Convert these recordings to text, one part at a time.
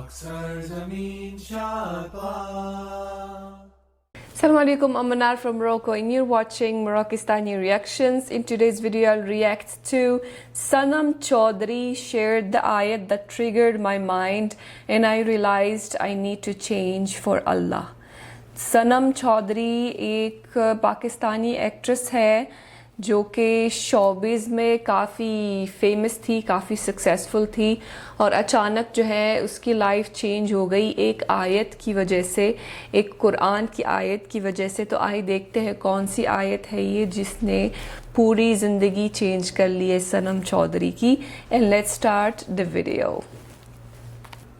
Assalamu alaikum, I'm Manar from Morocco and you're watching Moroccistani Reactions. In today's video I'll react to Sanam Chaudhary shared the ayat that triggered my mind and I realized I need to change for Allah. Sanam Chaudhary ایک Pakistani actress ہے جو کہ showbiz میں کافی famous تھی, کافی successful تھی اور اچانک جو ہے اس کی لائف چینج ہو گئی ایک آیت کی وجہ سے, ایک قرآن کی آیت کی وجہ سے. تو آئیے دیکھتے ہیں کون سی آیت ہے یہ جس نے پوری زندگی چینج کر لی ہے سنم چودھری کی. And let's start the video.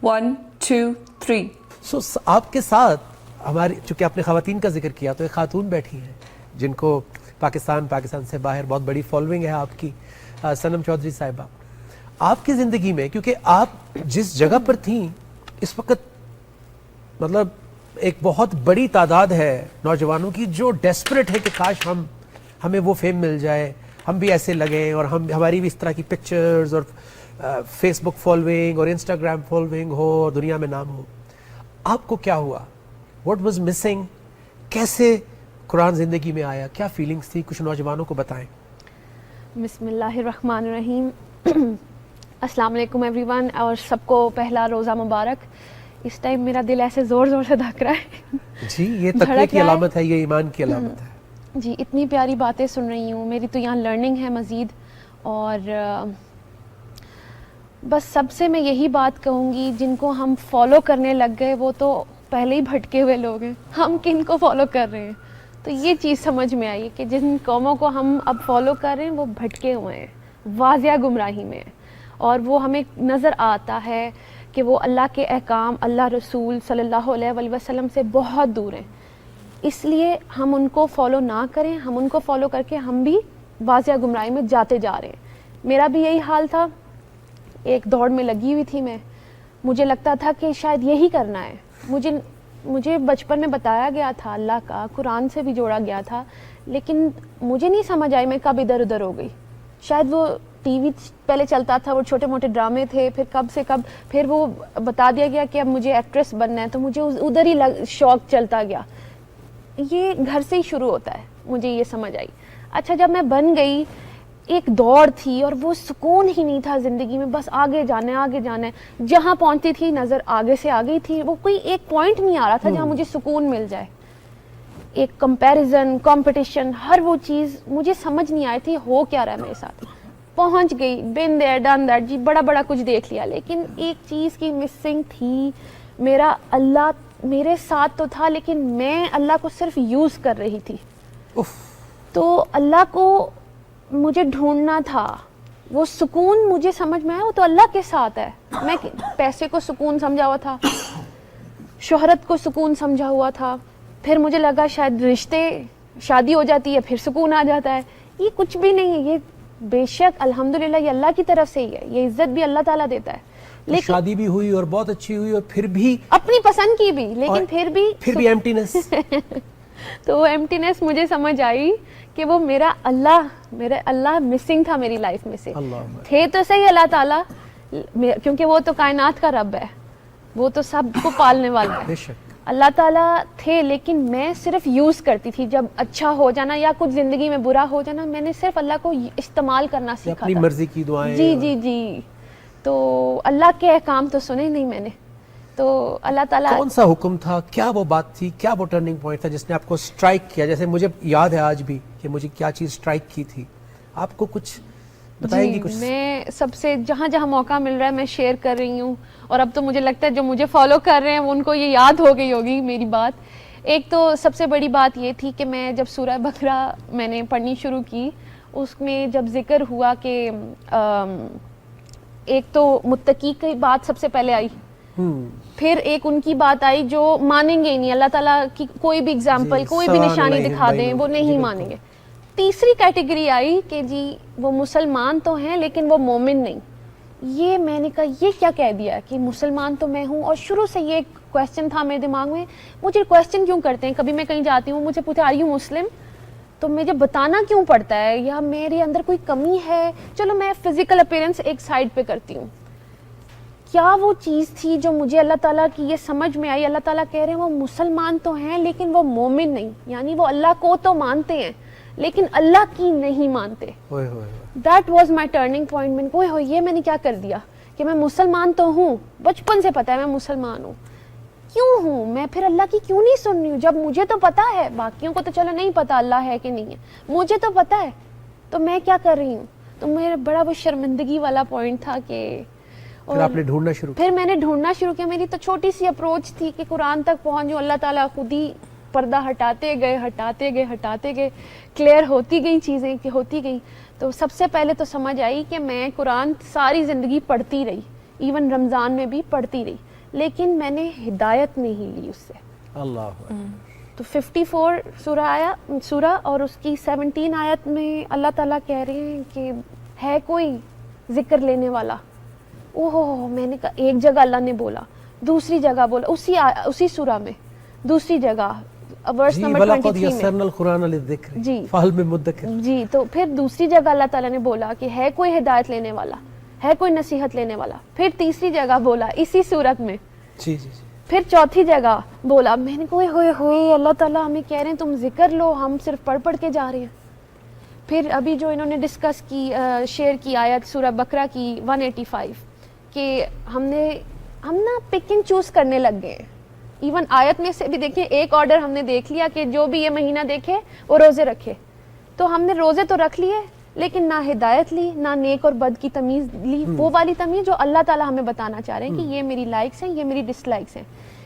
1 2 3. سو آپ کے ساتھ ہماری, چونکہ آپ نے خواتین کا ذکر کیا, تو ایک خاتون بیٹھی ہیں جن کو پاکستان سے باہر بہت بڑی فالوئنگ ہے آپ کی, سنم چودھری صاحبہ. آپ کی زندگی میں, کیونکہ آپ جس جگہ پر تھیں اس وقت, مطلب ایک بہت بڑی تعداد ہے نوجوانوں کی جو ڈیسپریٹ ہے کہ کاش ہمیں وہ فیم مل جائے, ہم بھی ایسے لگیں اور ہماری بھی اس طرح کی پکچرز اور فیس بک فالوئنگ اور انسٹاگرام فالوئنگ ہو اور دنیا میں نام ہو. آپ کو کیا ہوا؟ What was missing? کیسے قرآن زندگی میں آیا؟ کیا فیلنگز تھی؟ کچھ نوجوانوں کو بتائیں. بسم اللہ الرحمن الرحیم. السلام علیکم ایوری ون, اور سب کو پہلا روزہ مبارک. اس ٹائم میرا دل ایسے زور زور سے دھک رہا ہے. جی, یہ تقوی کی علامت ہے, یہ ایمان کی علامت ہے. جی, اتنی پیاری باتیں سن رہی ہوں. میری تو یہاں لرننگ ہے مزید, اور بس سب سے میں یہی بات کہوں گی, جن کو ہم فالو کرنے لگ گئے وہ تو پہلے ہی بھٹکے ہوئے لوگ ہیں. ہم کن کو فالو کر رہے ہیں؟ تو یہ چیز سمجھ میں آئی کہ جن قوموں کو ہم اب فالو کر رہے ہیں وہ بھٹکے ہوئے ہیں, واضح گمراہی میں ہیں, اور وہ ہمیں نظر آتا ہے کہ وہ اللہ کے احکام, اللہ رسول صلی اللہ علیہ وسلم سے بہت دور ہیں. اس لیے ہم ان کو فالو نہ کریں, ہم ان کو فالو کر کے ہم بھی واضح گمراہی میں جاتے جا رہے ہیں. میرا بھی یہی حال تھا, ایک دوڑ میں لگی ہوئی تھی میں. مجھے لگتا تھا کہ شاید یہی کرنا ہے. مجھے بچپن میں بتایا گیا تھا اللہ کا, قرآن سے بھی جوڑا گیا تھا, لیکن مجھے نہیں سمجھ آئی میں کب ادھر ادھر ہو گئی. شاید وہ ٹی وی پہلے چلتا تھا, وہ چھوٹے موٹے ڈرامے تھے, پھر کب سے کب پھر وہ بتا دیا گیا کہ اب مجھے ایکٹریس بننا ہے, تو مجھے ادھر ہی شوق چلتا گیا. یہ گھر سے ہی شروع ہوتا ہے, مجھے یہ سمجھ آئی. اچھا, جب میں بن گئی, ایک دوڑ تھی اور وہ سکون ہی نہیں تھا زندگی میں, بس آگے جانا ہے آگے جانا ہے. جہاں پہنچتی تھی نظر آگے سے آگے تھی, وہ کوئی ایک پوائنٹ نہیں آ رہا تھا جہاں مجھے سکون مل جائے. ایک کمپیریزن, کمپٹیشن, ہر وہ چیز مجھے سمجھ نہیں آئی تھی ہو کیا رہا ہے میرے ساتھ. پہنچ گئی, بن دیئر ڈن دیٹ, جی بڑا بڑا کچھ دیکھ لیا, لیکن ایک چیز کی مسنگ تھی. میرا اللہ میرے ساتھ تو تھا, لیکن میں اللہ کو صرف یوز کر رہی تھی. تو اللہ کو مجھے ڈھونڈنا تھا. وہ سکون مجھے سمجھ میں آیا, وہ تو اللہ کے ساتھ ہے. میں پیسے کو سکون سمجھا ہوا تھا, شہرت کو سکون سمجھا ہوا تھا, پھر مجھے لگا شاید رشتے, شادی ہو جاتی ہے پھر سکون آ جاتا ہے. یہ کچھ بھی نہیں ہے. یہ بے شک الحمدللہ یہ اللہ کی طرف سے ہی ہے, یہ عزت بھی اللہ تعالیٰ دیتا ہے. لیکن شادی بھی ہوئی اور بہت اچھی ہوئی, اور پھر بھی اپنی پسند کی بھی, لیکن پھر بھی ایمٹینس. تو وہ ایمٹینس مجھے سمجھ آئی کہ وہ میرا اللہ مسنگ تھا میری لائف میں سے. تھے تو صحیح اللہ تعالیٰ, کیونکہ وہ تو کائنات کا رب ہے, وہ تو سب کو پالنے والا ہے. اللہ تعالیٰ تھے, لیکن میں صرف یوز کرتی تھی. جب اچھا ہو جانا یا کچھ زندگی میں برا ہو جانا, میں نے صرف اللہ کو استعمال کرنا سیکھا تھا, اپنی مرضی کی دعائیں. جی. تو اللہ کے احکام تو سنے نہیں میں نے. تو اللہ تعالیٰ کون سا حکم تھا, کیا وہ بات تھی, کیا وہ ٹرننگ پوائنٹ تھا جس نے آپ کو سٹرائک کیا؟ جیسے مجھے یاد ہے آج بھی کہ مجھے کیا چیز سٹرائک کی تھی. آپ کو کچھ بتائیں گی؟ کچھ میں سب سے جہاں جہاں موقع مل رہا ہے میں شیئر کر رہی ہوں, اور اب تو مجھے لگتا ہے جو مجھے فالو کر رہے ہیں ان کو یہ یاد ہو گئی ہوگی میری بات. ایک تو سب سے بڑی بات یہ تھی کہ میں جب سورہ بقرہ میں نے پڑھنی شروع کی, اس میں جب ذکر ہوا کہ ایک تو متقی کی بات سب سے پہلے آئی, پھر ایک ان کی بات آئی جو مانیں گے ہی نہیں, اللہ تعالیٰ کی کوئی بھی اگزامپل, کوئی بھی نشانی دکھا دیں وہ نہیں مانیں گے. تیسری کیٹیگری آئی کہ جی وہ مسلمان تو ہیں لیکن وہ مومن نہیں. یہ میں نے کہا یہ کیا کہہ دیا کہ مسلمان تو میں ہوں, اور شروع سے یہ کویسچن تھا میرے دماغ میں. مجھے کویسچن کیوں کرتے ہیں, کبھی میں کہیں جاتی ہوں مجھے پوچھتے آر یو مسلم, تو مجھے بتانا کیوں پڑتا ہے, یا میرے اندر کوئی کمی ہے. چلو میں فزیکل اپیرنس ایک سائڈ پہ کرتی ہوں, کیا وہ چیز تھی جو مجھے اللہ تعالیٰ کی یہ سمجھ میں آئی. اللہ تعالیٰ کہہ رہے ہیں وہ مسلمان تو ہیں لیکن وہ مومن نہیں, یعنی وہ اللہ کو تو مانتے ہیں لیکن اللہ کی نہیں مانتے. That was my turning point. میں کو یہ میں نے کیا کر دیا کہ میں مسلمان تو ہوں, بچپن سے پتا ہے میں مسلمان ہوں, کیوں ہوں میں پھر اللہ کی کیوں نہیں سن رہی ہوں جب مجھے تو پتا ہے. باقیوں کو تو چلو نہیں پتا اللہ ہے کہ نہیں ہے, مجھے تو پتا ہے, تو میں کیا کر رہی ہوں. تو میرا بڑا وہ شرمندگی والا پوائنٹ تھا کہ پھر آپ نے ڈھونڈنا شروع کیا. پھر میں نے ڈھونڈنا شروع کیا. میری تو چھوٹی سی اپروچ تھی کہ قرآن تک پہنچوں, اللہ تعالیٰ خود ہی پردہ ہٹاتے گئے, کلیئر ہوتی گئی چیزیں کہ ہوتی گئی. تو سب سے پہلے تو سمجھ آئی کہ میں قرآن ساری زندگی پڑھتی رہی, ایون رمضان میں بھی پڑھتی رہی, لیکن میں نے ہدایت نہیں لی اس سے. اللہ تو 54 سورہ اور اس کی 17 آیت میں اللہ تعالیٰ کہہ رہے ہیں کہ ہے کوئی ذکر لینے والا. اوہ میں نے کہا, ایک جگہ اللہ نے بولا, دوسری جگہ بولا اسی سورہ میں, دوسری جگہ ورس نمبر 23 میں جی جی. تو پھر دوسری جگہ اللہ تعالیٰ نے بولا کہ ہے کوئی ہدایت لینے والا, ہے کوئی نصیحت لینے والا. پھر تیسری جگہ بولا اسی صورت میں. پھر چوتھی جگہ بولا. میں نے کہا ہوئے اللہ تعالیٰ ہمیں کہہ رہے ہیں تم ذکر لو, ہم صرف پڑھ کے جا رہے ہیں. پھر ابھی جو انہوں نے ڈسکس کی شیئر کی آیت سورہ بقرہ کی 185 کہ ہم نا پک اینڈ چوز کرنے لگ گئے. ایون آیت میں سے بھی دیکھیں, ایک آرڈر ہم نے دیکھ لیا کہ جو بھی یہ مہینہ دیکھے وہ روزے رکھے. تو ہم نے روزے تو رکھ لیے لیکن نہ ہدایت لی, نہ نیک اور بد کی تمیز لی, وہ والی تمیز جو اللہ تعالیٰ ہمیں بتانا چاہ رہے ہیں کہ یہ میری لائکس ہیں, یہ میری ڈس لائکس ہیں,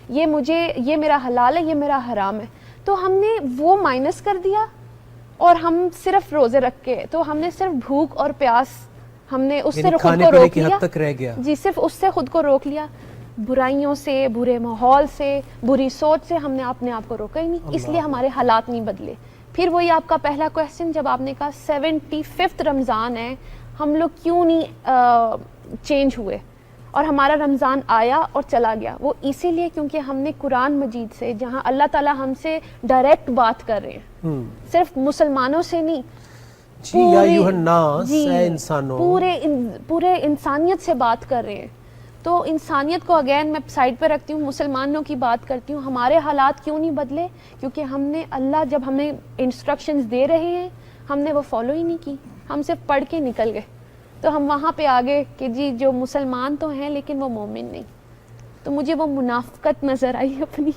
یہ میرا حلال ہے, یہ میرا حرام ہے. تو ہم نے وہ مائنس کر دیا اور ہم صرف روزے رکھ کے, تو ہم نے صرف بھوک اور پیاس, ہم نے اس سے خود کو روک لیا. جی صرف اس سے خود کو روک لیا. برائیوں سے, برے ماحول سے, بری سوچ سے ہم نے اپنے آپ کو روکا ہی نہیں, اس لیے ہمارے حالات نہیں بدلے. پھر وہی آپ کا پہلا کویسچن جب آپ نے کہا 75 رمضان ہے, ہم لوگ کیوں نہیں چینج ہوئے اور ہمارا رمضان آیا اور چلا گیا. وہ اسی لیے کیونکہ ہم نے قرآن مجید سے, جہاں اللہ تعالیٰ ہم سے ڈائریکٹ بات کر رہے ہیں, صرف مسلمانوں سے نہیں, پورے انسانیت سے بات کر رہے ہیں. تو انسانیت کو اگین میں سائڈ پہ رکھتی ہوں, مسلمانوں کی بات کرتی ہوں. ہمارے حالات کیوں نہیں بدلے؟ کیونکہ ہم نے اللہ جب ہمیں انسٹرکشنز دے رہے ہیں ہم نے وہ فالو ہی نہیں کی, ہم صرف پڑھ کے نکل گئے. تو ہم وہاں پہ آگے کہ جی جو مسلمان تو ہیں لیکن وہ مومن نہیں. تو مجھے وہ منافقت نظر آئی اپنی.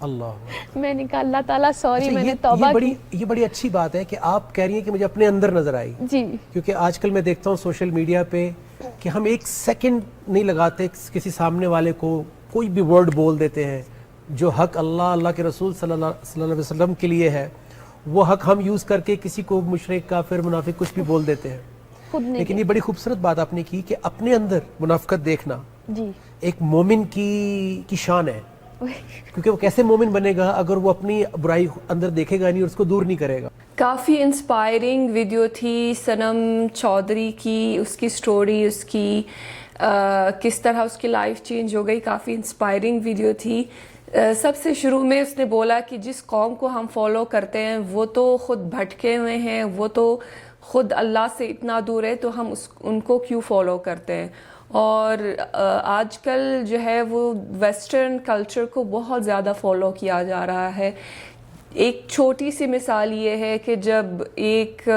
اللہ, میں نے کہا اللہ تعالیٰ سوری, میں نے توبہ کی. یہ بڑی اچھی بات ہے کہ آپ کہہ رہی ہیں کہ مجھے اپنے اندر نظر آئی. جی کیونکہ آج کل میں دیکھتا ہوں سوشل میڈیا پہ کہ ہم ایک سیکنڈ نہیں لگاتے کسی سامنے والے کو کوئی بھی ورڈ بول دیتے ہیں جو حق اللہ کے رسول صلی اللہ علیہ وسلم کے لیے ہے, وہ حق ہم یوز کر کے کسی کو مشرک, کافر, منافق کچھ بھی بول دیتے ہیں. لیکن یہ بڑی خوبصورت بات آپ نے کی کہ اپنے اندر منافقت دیکھنا جی ایک مومن کی شان ہے. کیونکہ وہ کیسے مومن بنے گا اگر وہ اپنی برائی اندر دیکھے گا نہیں اور اس کو دور نہیں کرے گا. کافی انسپائرنگ ویڈیو تھی صنم چودھری کی, اس کی سٹوری, اس کی کس طرح اس کی لائف چینج ہو گئی. کافی انسپائرنگ ویڈیو تھی. سب سے شروع میں اس نے بولا کہ جس قوم کو ہم فالو کرتے ہیں وہ تو خود بھٹکے ہوئے ہیں, وہ تو خود اللہ سے اتنا دور ہے, تو ہم ان کو کیوں فالو کرتے ہیں. اور آج کل جو ہے وہ ویسٹرن کلچر کو بہت زیادہ فالو کیا جا رہا ہے. ایک چھوٹی سی مثال یہ ہے کہ جب ایک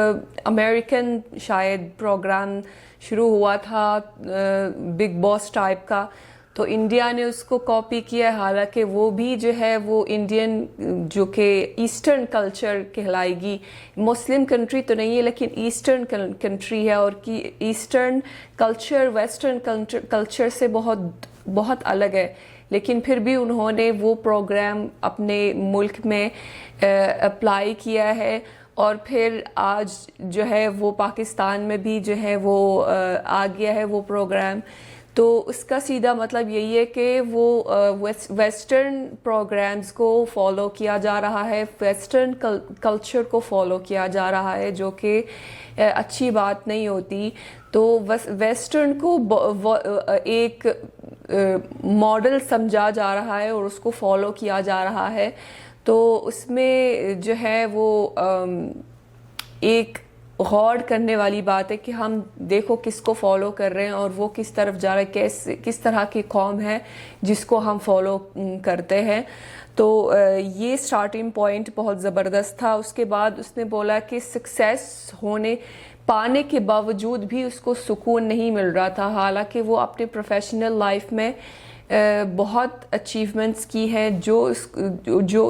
امریکن شاید پروگرام شروع ہوا تھا بگ باس ٹائپ کا, تو انڈیا نے اس کو کاپی کیا, حالانکہ وہ بھی جو ہے وہ انڈین جو کہ ایسٹرن کلچر کہلائے گی, مسلم کنٹری تو نہیں ہے لیکن ایسٹرن کنٹری ہے, اور ایسٹرن کلچر ویسٹرن کلچر سے بہت الگ ہے. لیکن پھر بھی انہوں نے وہ پروگرام اپنے ملک میں اپلائی کیا ہے, اور پھر آج جو ہے وہ پاکستان میں بھی جو ہے وہ آ گیا ہے وہ پروگرام. تو اس کا سیدھا مطلب یہی ہے کہ وہ ویسٹرن پروگرامز کو فالو کیا جا رہا ہے, ویسٹرن کلچر کو فالو کیا جا رہا ہے, جو کہ اچھی بات نہیں ہوتی. تو ویسٹرن کو ایک ماڈل سمجھا جا رہا ہے اور اس کو فالو کیا جا رہا ہے. تو اس میں جو ہے وہ ایک غور کرنے والی بات ہے کہ ہم دیکھو کس کو فالو کر رہے ہیں اور وہ کس طرف جا رہا ہے, کس طرح کی قوم ہے جس کو ہم فالو کرتے ہیں. تو یہ سٹارٹنگ پوائنٹ بہت زبردست تھا. اس کے بعد اس نے بولا کہ سکسیس پانے کے باوجود بھی اس کو سکون نہیں مل رہا تھا, حالانکہ وہ اپنے پروفیشنل لائف میں بہت اچیومنٹس کی ہیں, جو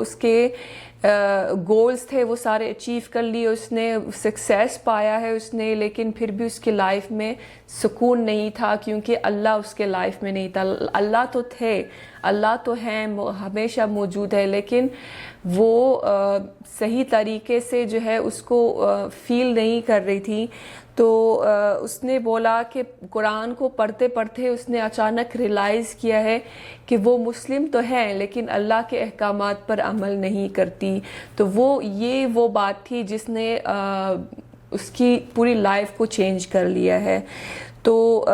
اس کے گولز تھے وہ سارے اچیو کر لیے, اس نے سکسیس پایا ہے اس نے, لیکن پھر بھی اس کے لائف میں سکون نہیں تھا کیونکہ اللہ اس کے لائف میں نہیں تھا. اللہ تو تھے, اللہ تو ہیں, ہمیشہ موجود ہے, لیکن وہ صحیح طریقے سے جو ہے اس کو فیل نہیں کر رہی تھی. تو اس نے بولا کہ قرآن کو پڑھتے پڑھتے اس نے اچانک ریئلائز کیا ہے کہ وہ مسلم تو ہیں لیکن اللہ کے احکامات پر عمل نہیں کرتی. تو وہ بات تھی جس نے اس کی پوری لائف کو چینج کر لیا ہے. تو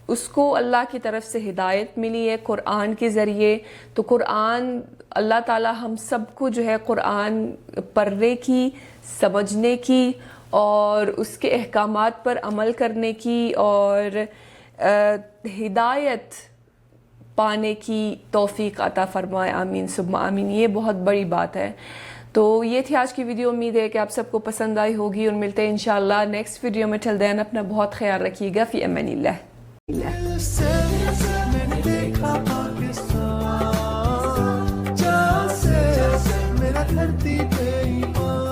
اس کو اللہ کی طرف سے ہدایت ملی ہے قرآن کے ذریعے. تو قرآن, اللہ تعالی ہم سب کو جو ہے قرآن پڑھنے کی, سمجھنے کی اور اس کے احکامات پر عمل کرنے کی اور ہدایت پانے کی توفیق عطا فرمائے. آمین ثم آمین. یہ بہت بڑی بات ہے. تو یہ تھی آج کی ویڈیو. امید ہے کہ آپ سب کو پسند آئی ہوگی اور ملتے ہیں انشاءاللہ نیکسٹ ویڈیو میں. ٹل دین اپنا بہت خیال رکھیے گا. فی امان اللہ. میں نے دیکھا پاکستان جہاں سے میرا دھرتی پہ ایمان